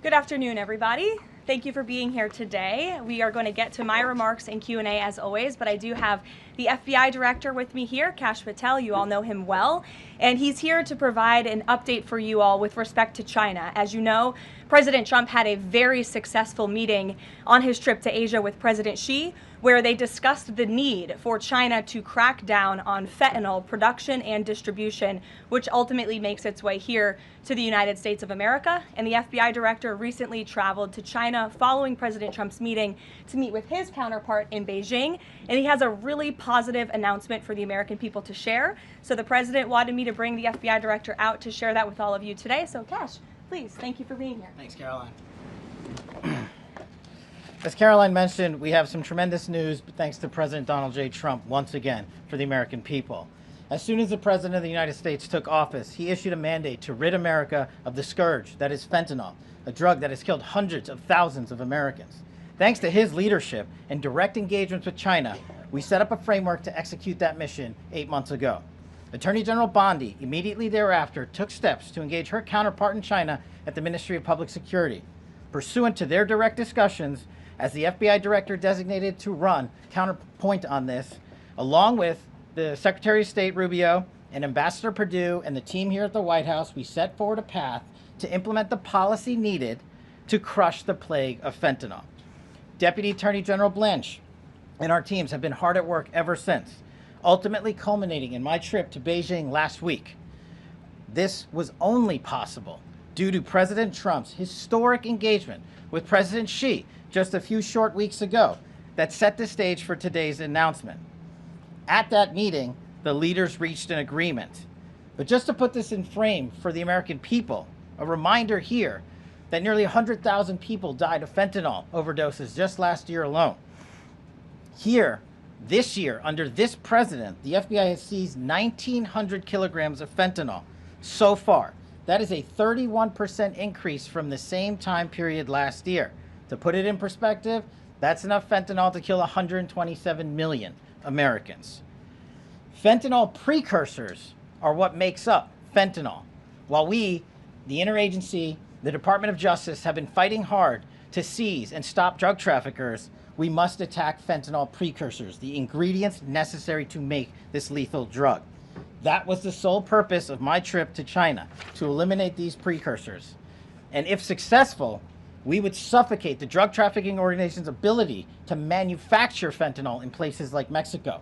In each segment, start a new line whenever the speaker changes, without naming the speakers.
Good afternoon, everybody. Thank you for being here today. We are going to get to my remarks and Q&A as always, but I do have the FBI director with me here, Kash Patel. You all know him well, and he's here to provide an update for you all with respect to China. As you know, President Trump had a very successful meeting on his trip to Asia with President Xi, where they discussed the need for China to crack down on fentanyl production and distribution, which ultimately makes its way here to the United States of America. And the FBI director recently traveled to China following President Trump's meeting to meet with his counterpart in Beijing. And he has a really positive announcement for the American people to share. So the president wanted me to bring the FBI director out to share that with all of you today. So Kash, please, thank you for being here.
Thanks, Caroline. As Caroline mentioned, we have some tremendous news, thanks to President Donald J. Trump once again for the American people. As soon as the President of the United States took office, he issued a mandate to rid America of the scourge that is fentanyl, a drug that has killed hundreds of thousands of Americans. Thanks to his leadership and direct engagements with China, we set up a framework to execute that mission 8 months ago. Attorney General Bondi immediately thereafter took steps to engage her counterpart in China at the Ministry of Public Security. Pursuant to their direct discussions, as the FBI director designated to run counterpoint on this, along with the Secretary of State Rubio and Ambassador Perdue and the team here at the White House, we set forward a path to implement the policy needed to crush the plague of fentanyl. Deputy Attorney General Blanche and our teams have been hard at work ever since, ultimately culminating in my trip to Beijing last week. This was only possible due to President Trump's historic engagement with President Xi just a few short weeks ago that set the stage for today's announcement. At that meeting, the leaders reached an agreement. But just to put this in frame for the American people, a reminder here that nearly 100,000 people died of fentanyl overdoses just last year alone. Here, this year, under this president, the FBI has seized 1,900 kilograms of fentanyl so far. That is a 31% increase from the same time period last year. To put it in perspective, that's enough fentanyl to kill 127 million Americans. Fentanyl precursors are what makes up fentanyl. While we, the interagency, the Department of Justice, have been fighting hard to seize and stop drug traffickers, we must attack fentanyl precursors, the ingredients necessary to make this lethal drug. That was the sole purpose of my trip to China, to eliminate these precursors. And if successful, we would suffocate the drug trafficking organization's ability to manufacture fentanyl in places like Mexico.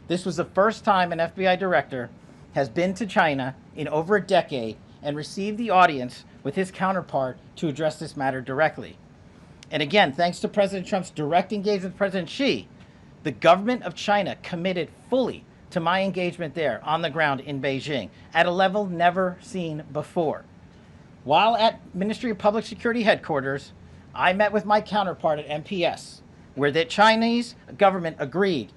This was the first time an FBI director has been to China in over a decade and received the audience with his counterpart to address this matter directly. And again, thanks to President Trump's direct engagement with President Xi, the government of China committed fully to my engagement there on the ground in Beijing at a level never seen before. While at Ministry of Public Security headquarters, I met with my counterpart at MPS, where the Chinese government agreed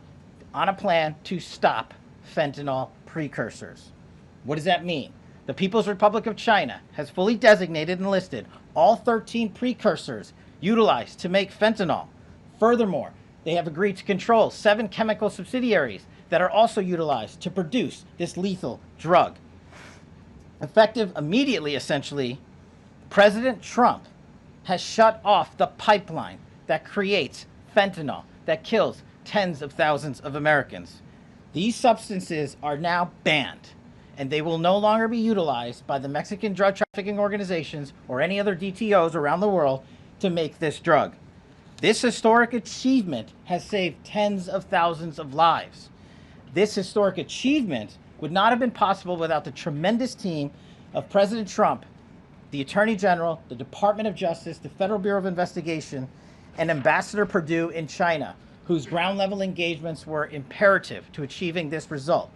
on a plan to stop fentanyl precursors. What does that mean? The People's Republic of China has fully designated and listed all 13 precursors utilized to make fentanyl. Furthermore, they have agreed to control 7 chemical subsidiaries that are also utilized to produce this lethal drug. Effective immediately, essentially, President Trump has shut off the pipeline that creates fentanyl that kills tens of thousands of Americans. These substances are now banned, and they will no longer be utilized by the Mexican drug trafficking organizations or any other DTOs around the world to make this drug. This historic achievement has saved tens of thousands of lives. This historic achievement would not have been possible without the tremendous team of President Trump, the Attorney General, the Department of Justice, the Federal Bureau of Investigation, and Ambassador Perdue in China, whose ground-level engagements were imperative to achieving this result.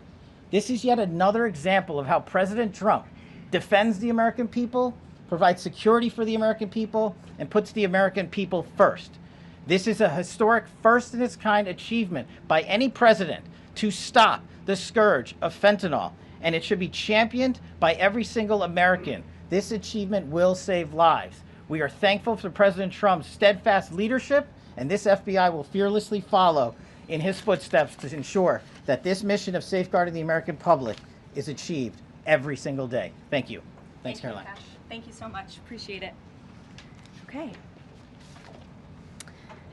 This is yet another example of how President Trump defends the American people, provides security for the American people, and puts the American people first. This is a historic first-in-its-kind achievement by any president to stop the scourge of fentanyl, and it should be championed by every single American. This achievement will save lives. We are thankful for President Trump's steadfast leadership, and this FBI will fearlessly follow in his footsteps to ensure that this mission of safeguarding the American public is achieved every single day. Thank you. Thanks, Caroline.
Thank you so much. Appreciate it. Okay.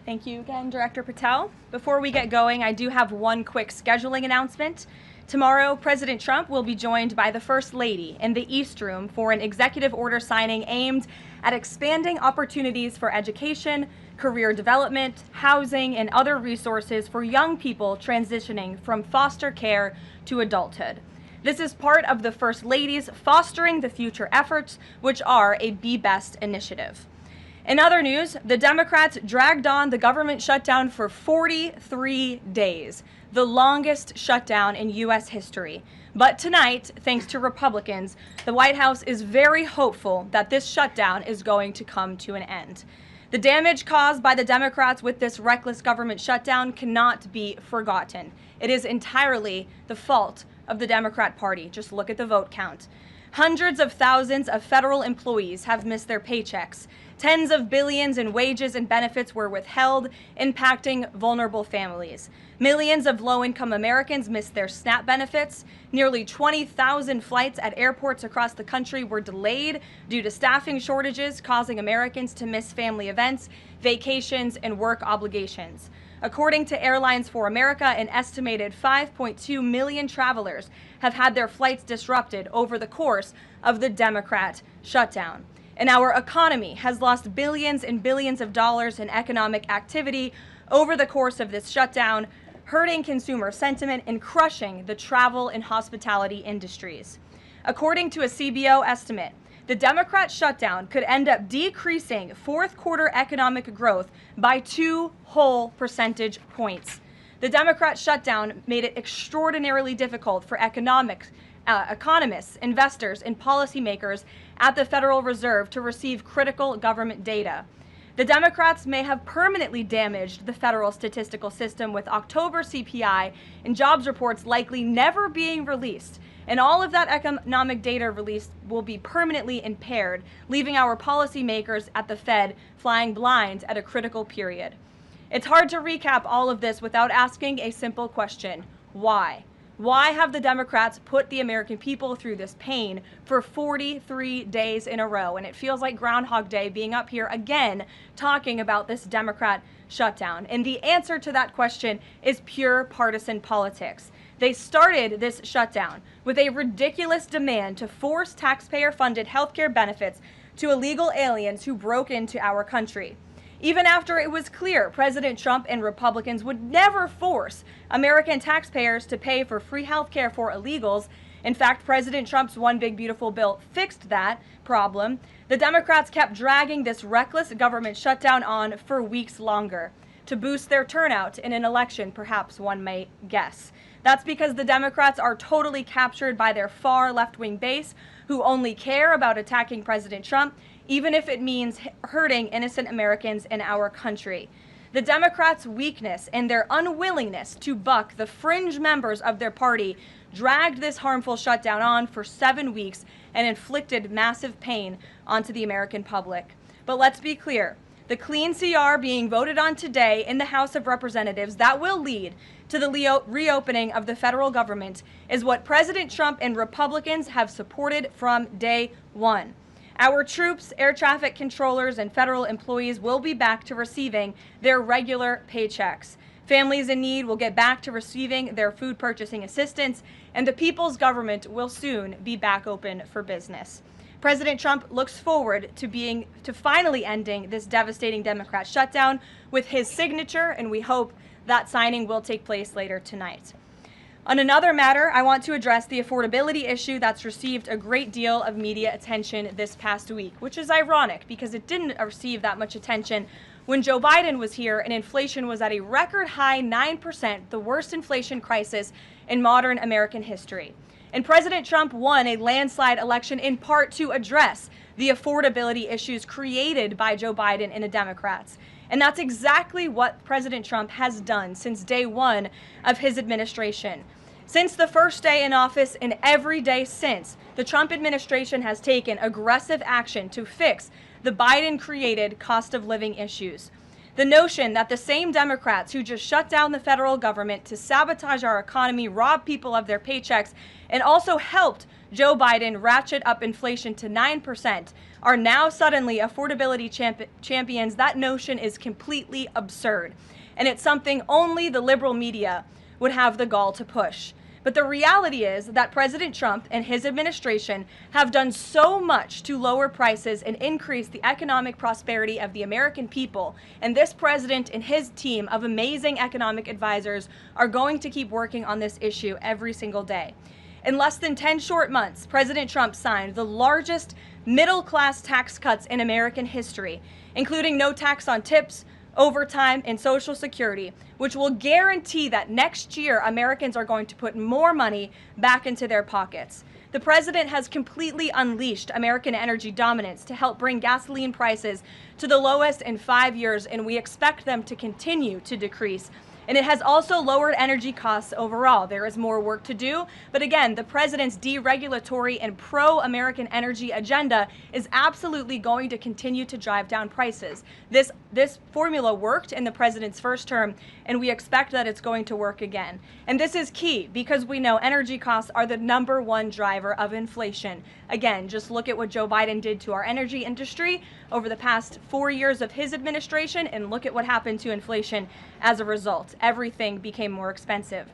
Thank you again, Director Patel. Before we get going, I do have one quick scheduling announcement. Tomorrow, President Trump will be joined by the First Lady in the East Room for an executive order signing aimed at expanding opportunities for education, career development, housing, and other resources for young people transitioning from foster care to adulthood. This is part of the First Lady's Fostering the Future efforts, which are a Be Best initiative. In other news, the Democrats dragged on the government shutdown for 43 days, the longest shutdown in U.S. history. But tonight, thanks to Republicans, the White House is very hopeful that this shutdown is going to come to an end. The damage caused by the Democrats with this reckless government shutdown cannot be forgotten. It is entirely the fault of the Democrat Party. Just look at the vote count. Hundreds of thousands of federal employees have missed their paychecks. Tens of billions in wages and benefits were withheld, impacting vulnerable families. Millions of low-income Americans missed their SNAP benefits. Nearly 20,000 flights at airports across the country were delayed due to staffing shortages, causing Americans to miss family events, vacations, and work obligations. According to Airlines for America, an estimated 5.2 million travelers have had their flights disrupted over the course of the Democrat shutdown. And our economy has lost billions and billions of dollars in economic activity over the course of this shutdown, hurting consumer sentiment and crushing the travel and hospitality industries. According to a CBO estimate, the Democrat shutdown could end up decreasing fourth quarter economic growth by 2 whole percentage points. The Democrat shutdown made it extraordinarily difficult for economists, investors, and policymakers at the Federal Reserve to receive critical government data. The Democrats may have permanently damaged the federal statistical system, with October CPI and jobs reports likely never being released. And all of that economic data released will be permanently impaired, leaving our policymakers at the Fed flying blind at a critical period. It's hard to recap all of this without asking a simple question: why? Why have the Democrats put the American people through this pain for 43 days in a row? And it feels like Groundhog Day being up here again talking about this Democrat shutdown. And the answer to that question is pure partisan politics. They started this shutdown with a ridiculous demand to force taxpayer-funded healthcare benefits to illegal aliens who broke into our country. Even after it was clear President Trump and Republicans would never force American taxpayers to pay for free health care for illegals. In fact, President Trump's One Big Beautiful Bill fixed that problem. The Democrats kept dragging this reckless government shutdown on for weeks longer to boost their turnout in an election, perhaps one may guess. That's because the Democrats are totally captured by their far left-wing base, who only care about attacking President Trump, even if it means hurting innocent Americans in our country. The Democrats' weakness and their unwillingness to buck the fringe members of their party dragged this harmful shutdown on for 7 weeks and inflicted massive pain onto the American public. But let's be clear. The clean CR being voted on today in the House of Representatives that will lead to the reopening of the federal government is what President Trump and Republicans have supported from day one. Our troops, air traffic controllers, and federal employees will be back to receiving their regular paychecks. Families in need will get back to receiving their food purchasing assistance, and the people's government will soon be back open for business. President Trump looks forward to finally ending this devastating Democrat shutdown with his signature, and we hope that signing will take place later tonight. On another matter, I want to address the affordability issue that's received a great deal of media attention this past week, which is ironic because it didn't receive that much attention when Joe Biden was here and inflation was at a record high 9%, the worst inflation crisis in modern American history. And President Trump won a landslide election in part to address the affordability issues created by Joe Biden and the Democrats. And that's exactly what President Trump has done since day one of his administration. Since the first day in office and every day since, the Trump administration has taken aggressive action to fix the Biden-created cost of living issues. The notion that the same Democrats who just shut down the federal government to sabotage our economy, rob people of their paychecks, and also helped Joe Biden ratchet up inflation to 9% are now suddenly affordability champions, that notion is completely absurd. And it's something only the liberal media would have the gall to push. But the reality is that President Trump and his administration have done so much to lower prices and increase the economic prosperity of the American people. And this president and his team of amazing economic advisors are going to keep working on this issue every single day. In less than 10 short months, President Trump signed the largest middle-class tax cuts in American history, including no tax on tips, overtime, and Social Security, which will guarantee that next year Americans are going to put more money back into their pockets. The president has completely unleashed American energy dominance to help bring gasoline prices to the lowest in 5 years, and we expect them to continue to decrease. And it has also lowered energy costs overall. There is more work to do, but again, the president's deregulatory and pro-American energy agenda is absolutely going to continue to drive down prices. This formula worked in the president's first term, and we expect that it's going to work again. And this is key because we know energy costs are the #1 driver of inflation. Again, just look at what Joe Biden did to our energy industry over the past 4 years of his administration, and look at what happened to inflation as a result. Everything became more expensive.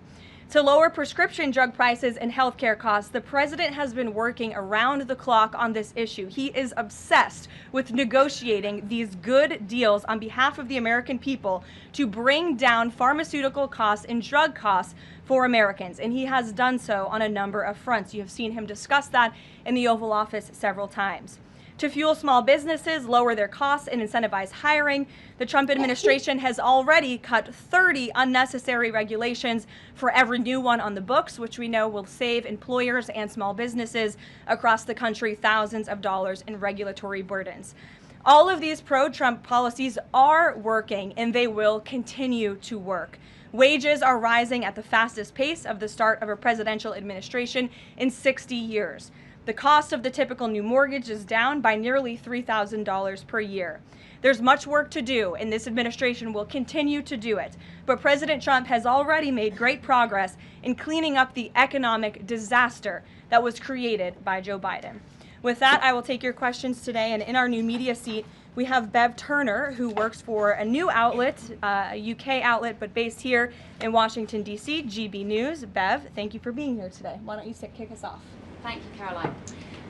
To lower prescription drug prices and healthcare costs, the president has been working around the clock on this issue. He is obsessed with negotiating these good deals on behalf of the American people to bring down pharmaceutical costs and drug costs for Americans, and he has done so on a number of fronts. You have seen him discuss that in the Oval Office several times. To fuel small businesses, lower their costs, and incentivize hiring, the Trump administration has already cut 30 unnecessary regulations for every new one on the books, which we know will save employers and small businesses across the country thousands of dollars in regulatory burdens. All of these pro-Trump policies are working, and they will continue to work. Wages are rising at the fastest pace of the start of a presidential administration in 60 years. The cost of the typical new mortgage is down by nearly $3,000 per year. There's much work to do, and this administration will continue to do it. But President Trump has already made great progress in cleaning up the economic disaster that was created by Joe Biden. With that, I will take your questions today, and in our new media seat, we have Bev Turner, who works for a new outlet, a UK outlet, but based here in Washington, D.C., GB News. Bev, thank you for being here today. Why don't you kick us off?
Thank you, Caroline.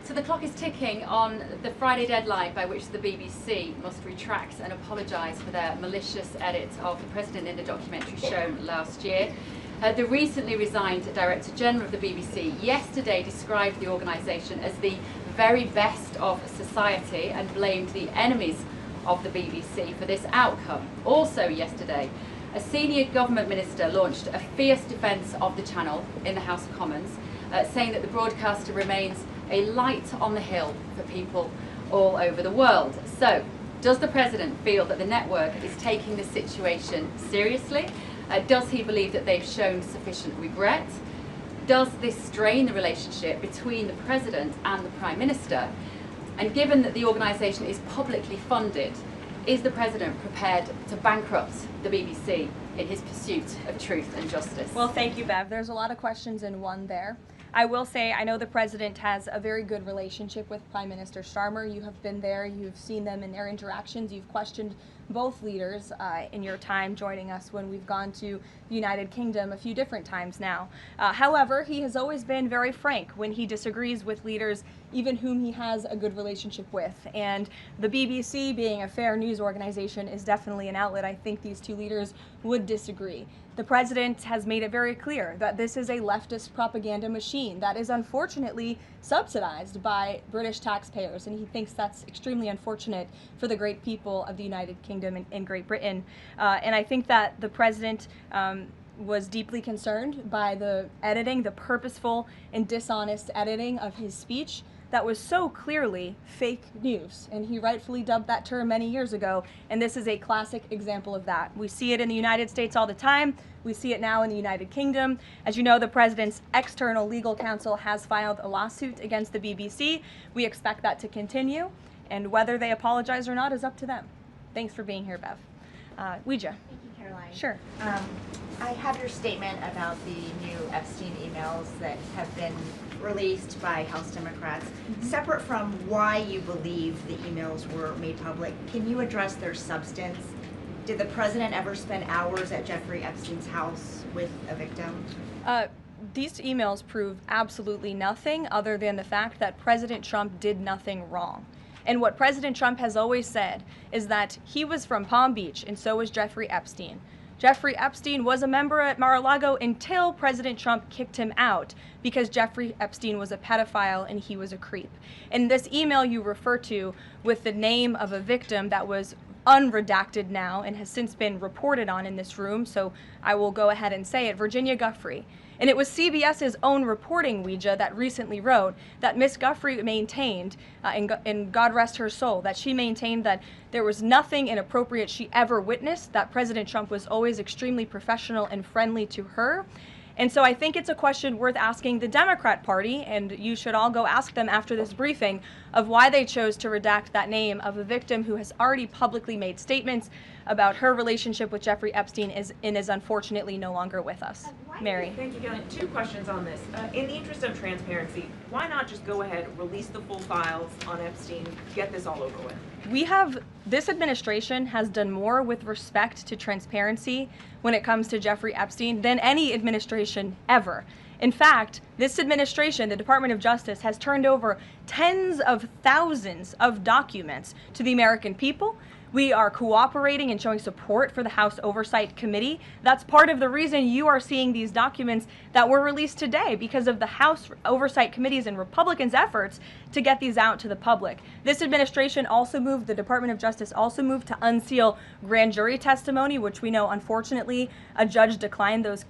So the clock is ticking on the Friday deadline by which the BBC must retract and apologise for their malicious edit of the president in the documentary shown last year. The recently resigned Director General of the BBC yesterday described the organisation as the very best of society and blamed the enemies of the BBC for this outcome. Also yesterday, a senior government minister launched a fierce defence of the channel in the House of Commons, saying that the broadcaster remains a light on the hill for people all over the world. So, does the president feel that the network is taking the situation seriously? Does he believe that they've shown sufficient regret? Does this strain the relationship between the president and the prime minister? And given that the organisation is publicly funded, is the president prepared to bankrupt the BBC in his pursuit of truth and justice?
Well, thank you, Bev. There's a lot of questions in one there. I will say I know the president has a very good relationship with Prime Minister Starmer. You have been there, you've seen them in their interactions, you've questioned both leaders in your time joining us when we've gone to the United Kingdom a few different times now. However, he has always been very frank when he disagrees with leaders, even whom he has a good relationship with. And the BBC, being a fair news organization, is definitely an outlet I think these two leaders would disagree. The president has made it very clear that this is a leftist propaganda machine that is unfortunately subsidized by British taxpayers, and he thinks that's extremely unfortunate for the great people of the United Kingdom and Great Britain. And I think that the president was deeply concerned by the editing, the purposeful and dishonest editing of his speech that was so clearly fake news, and he rightfully dubbed that term many years ago, and this is a classic example of that. We see it in the United States all the time. We see it now in the United Kingdom. As you know, the president's external legal counsel has filed a lawsuit against the BBC. We expect that to continue, and whether they apologize or not is up to them. Thanks for being here, Bev. Ouija.
Thank you, Caroline.
Sure.
I have your statement about the new Epstein emails that have been released by House Democrats. Separate from why you believe the emails were made public, can you address their substance? Did the president ever spend hours at Jeffrey Epstein's house with a victim?
These emails prove absolutely nothing other than the fact that President Trump did nothing wrong. And what President Trump has always said is that he was from Palm Beach, and so was Jeffrey Epstein. Jeffrey Epstein was a member at Mar-a-Lago until President Trump kicked him out because Jeffrey Epstein was a pedophile and he was a creep. And this email you refer to with the name of a victim that was unredacted now and has since been reported on in this room, so I will go ahead and say it, Virginia Giuffre. And it was CBS's own reporting, Ouija, that recently wrote that Miss Giuffre maintained, and God rest her soul, that she maintained that there was nothing inappropriate she ever witnessed, that President Trump was always extremely professional and friendly to her. And so I think it's a question worth asking the Democrat Party, and you should all go ask them after this briefing, of why they chose to redact that name of a victim who has already publicly made statements about her relationship with Jeffrey Epstein and is unfortunately no longer with us. Mary.
Thank you, Kelly. Two questions on this. In the interest of transparency, why not just go ahead, release the full files on Epstein, get this all over with? This administration has done more with respect to transparency when it comes to Jeffrey Epstein than any administration ever. In fact, this administration, the Department of Justice, has turned over tens of thousands of documents to the American people. We are cooperating and showing support for the House Oversight Committee. That's part of the reason you are seeing these documents that were released today, because of the House Oversight Committee's and Republicans' efforts to get these out to the public. This administration also moved, the Department of Justice also moved to unseal grand jury testimony, which we know, unfortunately, a judge declined those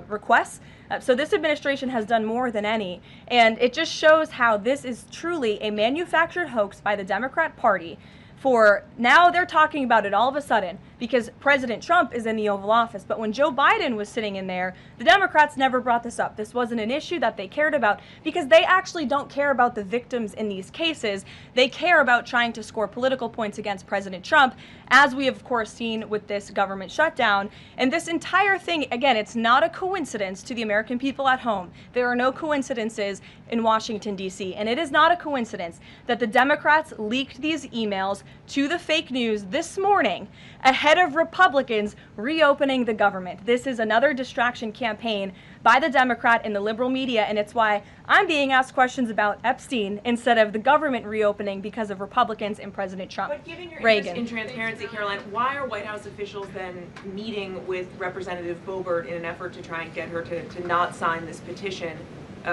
requests. So this administration has done more than any, and it just shows how this is truly a manufactured hoax by the Democrat Party. For now, they're talking about it all of a sudden because President Trump is in the Oval Office. But when Joe Biden was sitting in there, the Democrats never brought this up. This wasn't an issue that they cared about because they actually don't care about the victims in these cases. They care about trying to score political points against President Trump, as we have, of course, seen with this government shutdown. And this entire thing, again, it's not a coincidence to the American people at home. There are no coincidences in Washington, D.C. And it is not a coincidence that the Democrats leaked these emails to the fake news this morning ahead of Republicans reopening the government. This is another distraction campaign by the Democrat and the liberal media, and it's why I'm being asked questions about Epstein instead of the government reopening because of Republicans and President Trump. But given your
Reagan.
interest in transparency, Caroline, why are White House officials then meeting with Representative Boebert in an effort to try and get her to not sign this petition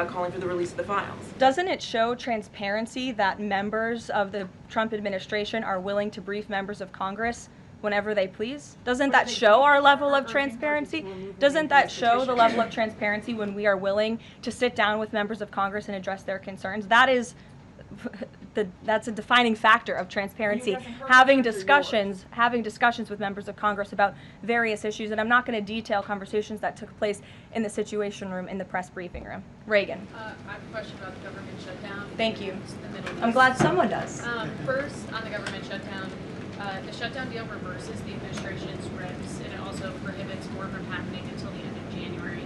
calling for the release of the files?
Doesn't it show transparency that members of the Trump administration are willing to brief members of Congress whenever they please? Doesn't that show our level of transparency? Doesn't that show the level of transparency when we are willing to sit down with members of Congress and address their concerns? That's a defining factor of transparency. Having discussions with members of Congress about various issues, and I'm not going to detail conversations that took place in the Situation Room in the press briefing room. Reagan.
I have a question about the government shutdown.
Thank you.
The Middle East.
I'm glad someone does.
First, on the government shutdown, the shutdown deal reverses the administration's reps, and it also prohibits more from happening until the end of January.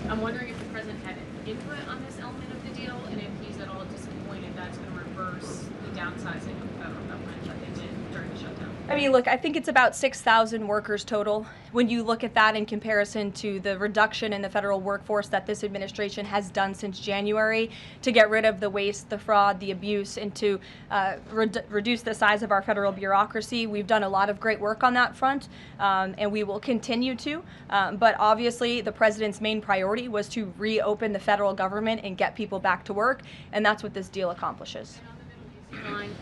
I'm wondering if the president had input on this element of the deal, and if he's at all disappointed that's going to reverse the downsizing of the federal government that they did during the shutdown.
I mean, look, I think it's about 6,000 workers total. When you look at that in comparison to the reduction in the federal workforce that this administration has done since January to get rid of the waste, the fraud, the abuse, and to reduce the size of our federal bureaucracy, we've done a lot of great work on that front, and we will continue to. But obviously, the president's main priority was to reopen the federal government and get people back to work, and that's what this deal accomplishes.
Line,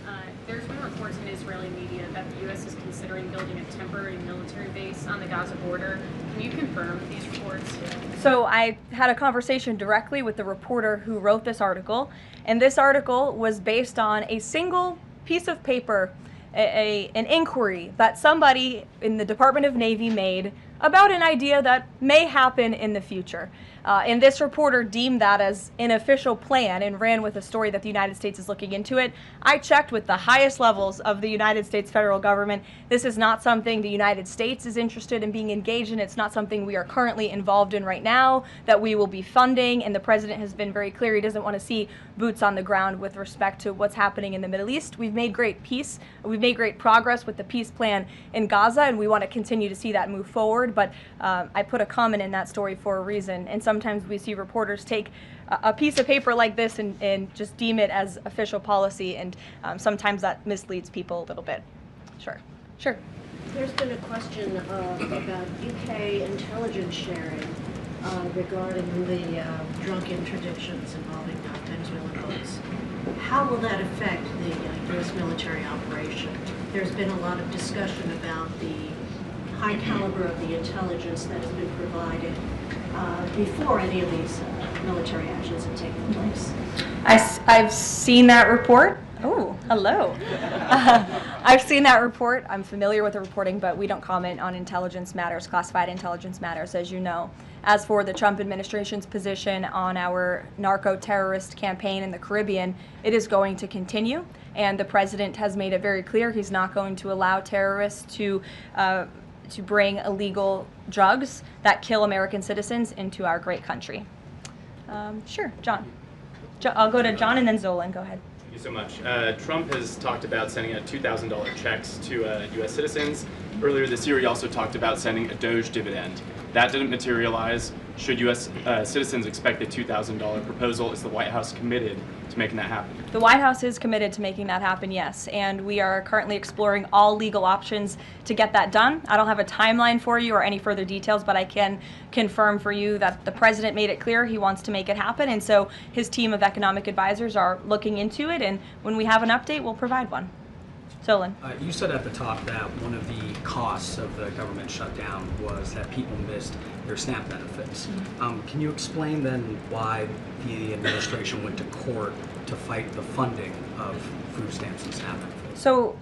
there's been reports in Israeli media that the U.S. is considering building a temporary military base on the Gaza border. Can you confirm these reports?
So I had a conversation directly with the reporter who wrote this article, and this article was based on a single piece of paper, an inquiry that somebody in the Department of Navy made about an idea that may happen in the future. And this reporter deemed that as an official plan and ran with a story that the United States is looking into it. I checked with the highest levels of the United States federal government. This is not something the United States is interested in being engaged in. It's not something we are currently involved in right now that we will be funding. And the president has been very clear he doesn't want to see boots on the ground with respect to what's happening in the Middle East. We've made great peace. We've made great progress with the peace plan in Gaza, and we want to continue to see that move forward. But I put a comment in that story for a reason. And sometimes we see reporters take a piece of paper like this and just deem it as official policy, and sometimes that misleads people a little bit. Sure.
There's been a question about UK intelligence sharing regarding the drunk interdictions involving Venezuelan boats. How will that affect the U.S. military operation? There's been a lot of discussion about the high caliber of the intelligence that has been provided before any of these military actions have taken place.
I've seen that report. Oh, hello. I've seen that report. I'm familiar with the reporting, but we don't comment on intelligence matters, classified intelligence matters, as you know. As for the Trump administration's position on our narco-terrorist campaign in the Caribbean, it is going to continue, and the president has made it very clear he's not going to allow terrorists to bring illegal drugs that kill American citizens into our great country. Sure, John. I'll go to John and then Zolan. Go ahead.
Thank you so much. Trump has talked about sending out $2,000 checks to U.S. citizens. Earlier this year, he also talked about sending a Doge dividend. That didn't materialize. Should U.S. Citizens expect the $2,000 proposal? Is the White House committed to making that happen?
The White House is committed to making that happen, yes, and we are currently exploring all legal options to get that done. I don't have a timeline for you or any further details, but I can confirm for you that the president made it clear he wants to make it happen, and so his team of economic advisors are looking into it, and when we have an update, we'll provide one. Solon.
You said at the top that one of the costs of the government shutdown was that people missed their SNAP benefits. Can you explain then why the administration went to court to fight the funding of food stamps and SNAP benefits?
So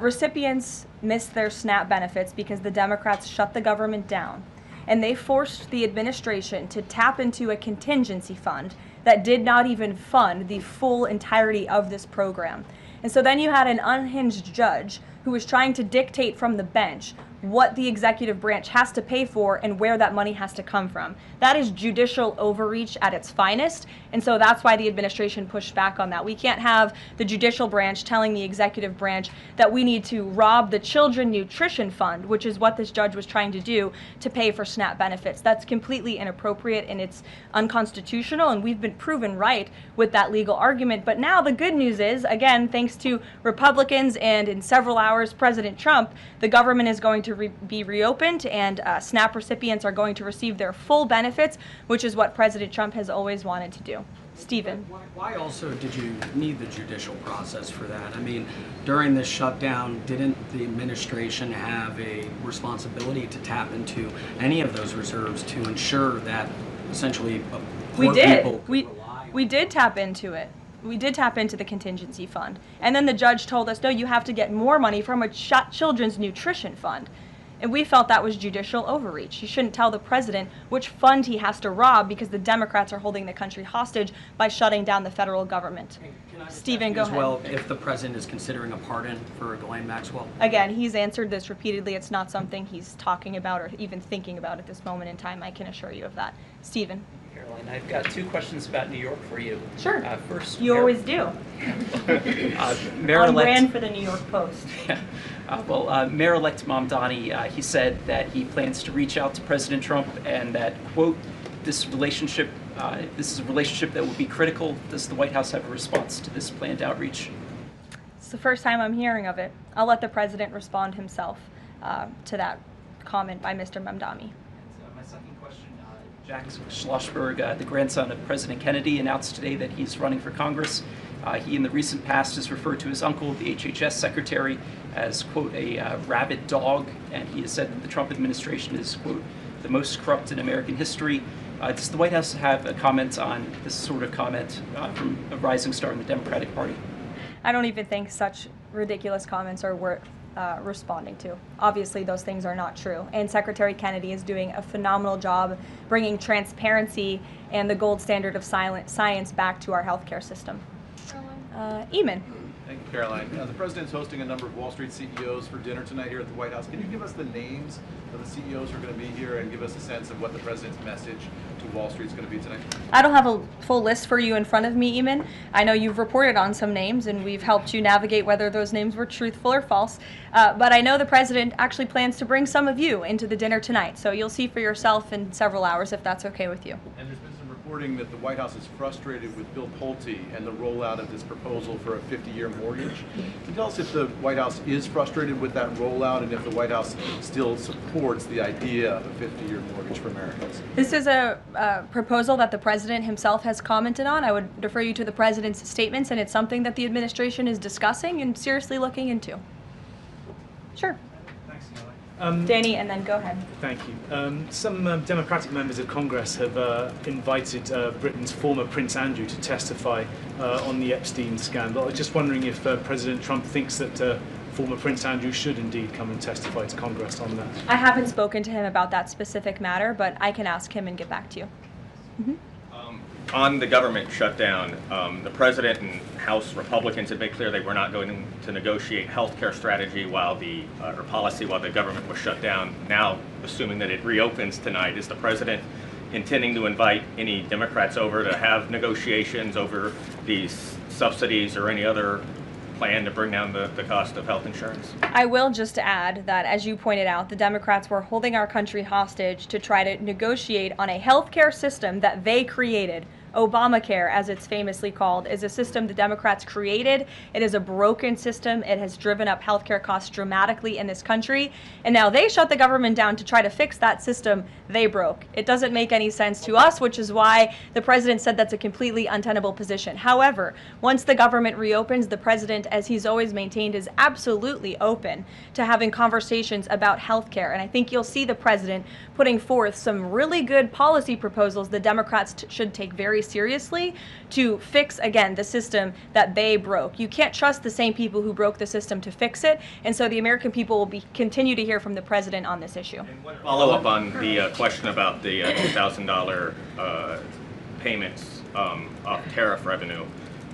recipients missed their SNAP benefits because the Democrats shut the government down, and they forced the administration to tap into a contingency fund that did not even fund the full entirety of this program. And so then you had an unhinged judge who was trying to dictate from the bench what the executive branch has to pay for and where that money has to come from. That is judicial overreach at its finest, and so that's why the administration pushed back on that. We can't have the judicial branch telling the executive branch that we need to rob the Children Nutrition Fund, which is what this judge was trying to do, to pay for SNAP benefits. That's completely inappropriate and it's unconstitutional, and we've been proven right with that legal argument. But now the good news is, again, thanks to Republicans and in several hours President Trump, the government is going to be reopened, and SNAP recipients are going to receive their full benefits, which is what President Trump has always wanted to do. Stephen.
Why also did you need the judicial process for that? I mean, during this shutdown, didn't the administration have a responsibility to tap into any of those reserves to ensure that essentially
we did.
People
We did tap into it. We did tap into the contingency fund. And then the judge told us, no, you have to get more money from a children's nutrition fund. And we felt that was judicial overreach. You shouldn't tell the president which fund he has to rob because the Democrats are holding the country hostage by shutting down the federal government. Stephen, go ahead.
Well, if the president is considering a pardon for Ghislaine Maxwell?
Again, he's answered this repeatedly. It's not something he's talking about or even thinking about at this moment in time. I can assure you of that. Stephen.
Caroline, I've got two questions about New York for you.
Sure.
First,
you always do. On brand for the New York Post.
Mayor-elect Mamdani, he said that he plans to reach out to President Trump and that, quote, this is a relationship that will be critical. Does the White House have a response to this planned outreach?
It's the first time I'm hearing of it. I'll let the president respond himself to that comment by Mr. Mamdani.
My second question, Jack Schlossberg, the grandson of President Kennedy, announced today that he's running for Congress. He, in the recent past, has referred to his uncle, the HHS secretary, as, quote, a rabid dog, and he has said that the Trump administration is, quote, the most corrupt in American history. Does the White House have a comment on this sort of comment from a rising star in the Democratic Party?
I don't even think such ridiculous comments are responding to. Obviously, those things are not true. And Secretary Kennedy is doing a phenomenal job bringing transparency and the gold standard of science back to our healthcare system. Eamon.
Thank you, Caroline. The president's hosting a number of Wall Street CEOs for dinner tonight here at the White House. Can you give us the names of the CEOs who are going to be here and give us a sense of what the president's message to Wall Street is going to be tonight?
I don't have a full list for you in front of me, Eamon. I know you've reported on some names, and we've helped you navigate whether those names were truthful or false. But I know the president actually plans to bring some of you into the dinner tonight, so you'll see for yourself in several hours if that's okay with you.
And there's been some reporting that the White House is frustrated with Bill Pulte and the rollout of this proposal for a 50-year mortgage. Can you tell us if the White House is frustrated with that rollout and if the White House still supports the idea of a 50-year mortgage for Americans?
This is a proposal that the president himself has commented on. I would refer you to the president's statements, and it's something that the administration is discussing and seriously looking into. Sure.
Thanks, Caroline.
Danny, and then go ahead.
Thank you. Some Democratic members of Congress have invited Britain's former Prince Andrew to testify on the Epstein scandal. I was just wondering if President Trump thinks that former Prince Andrew should indeed come and testify to Congress on that.
I haven't spoken to him about that specific matter, but I can ask him and get back to you.
On the government shutdown, the president and House Republicans had made clear they were not going to negotiate health care strategy or policy while the government was shut down. Now, assuming that it reopens tonight, is the president intending to invite any Democrats over to have negotiations over these subsidies or any other plan to bring down the cost of health insurance?
I will just add that, as you pointed out, the Democrats were holding our country hostage to try to negotiate on a healthcare system that they created. Obamacare, as it's famously called, is a system the Democrats created. It is a broken system. It has driven up healthcare costs dramatically in this country. And now they shut the government down to try to fix that system they broke. It doesn't make any sense to us, which is why the president said that's a completely untenable position. However, once the government reopens, the president, as he's always maintained, is absolutely open to having conversations about healthcare. And I think you'll see the president putting forth some really good policy proposals the Democrats should take very seriously to fix, again, the system that they broke. You can't trust the same people who broke the system to fix it, and so the American people will continue to hear from the president on this issue.
Follow up on the question about the $2,000 payments of tariff revenue.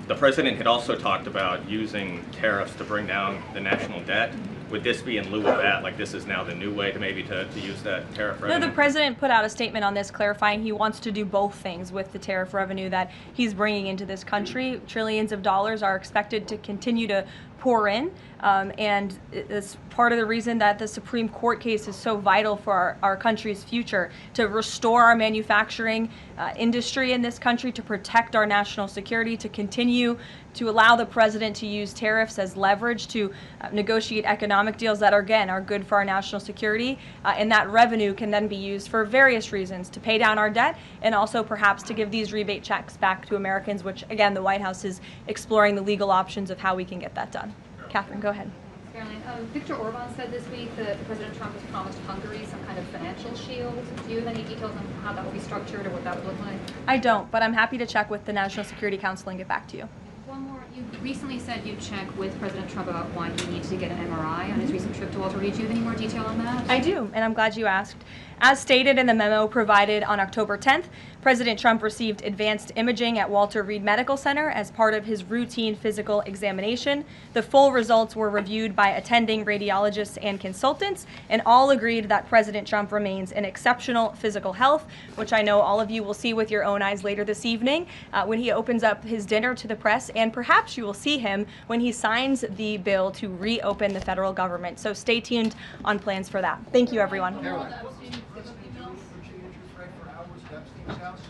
The president had also talked about using tariffs to bring down the national debt. Would this be in lieu of that? Like, this is now the new way to maybe to use that tariff revenue?
No, the president put out a statement on this clarifying he wants to do both things with the tariff revenue that he's bringing into this country. Trillions of dollars are expected to continue to pour in, and it's part of the reason that the Supreme Court case is so vital for our country's future, to restore our manufacturing industry in this country, to protect our national security, to continue to allow the president to use tariffs as leverage to negotiate economic deals that, again, are good for our national security. And that revenue can then be used for various reasons, to pay down our debt and also perhaps to give these rebate checks back to Americans, which, again, the White House is exploring the legal options of how we can get that done. Catherine, go ahead.
Caroline, Viktor Orban said this week that President Trump has promised Hungary some kind of financial shield. Do you have any details on how that will be structured or what that would look like?
I don't, but I'm happy to check with the National Security Council and get back to you.
One more. You recently said you'd check with President Trump about why he needs to get an MRI on his recent trip to Walter Reed. Do you have any more detail on that?
I do, and I'm glad you asked. As stated in the memo provided on October 10th, President Trump received advanced imaging at Walter Reed Medical Center as part of his routine physical examination. The full results were reviewed by attending radiologists and consultants, and all agreed that President Trump remains in exceptional physical health, which I know all of you will see with your own eyes later this evening when he opens up his dinner to the press, and perhaps you will see him when he signs the bill to reopen the federal government. So stay tuned on plans for that. Thank you, everyone.
Caroline, what do you for change your for hours at Epstein's house?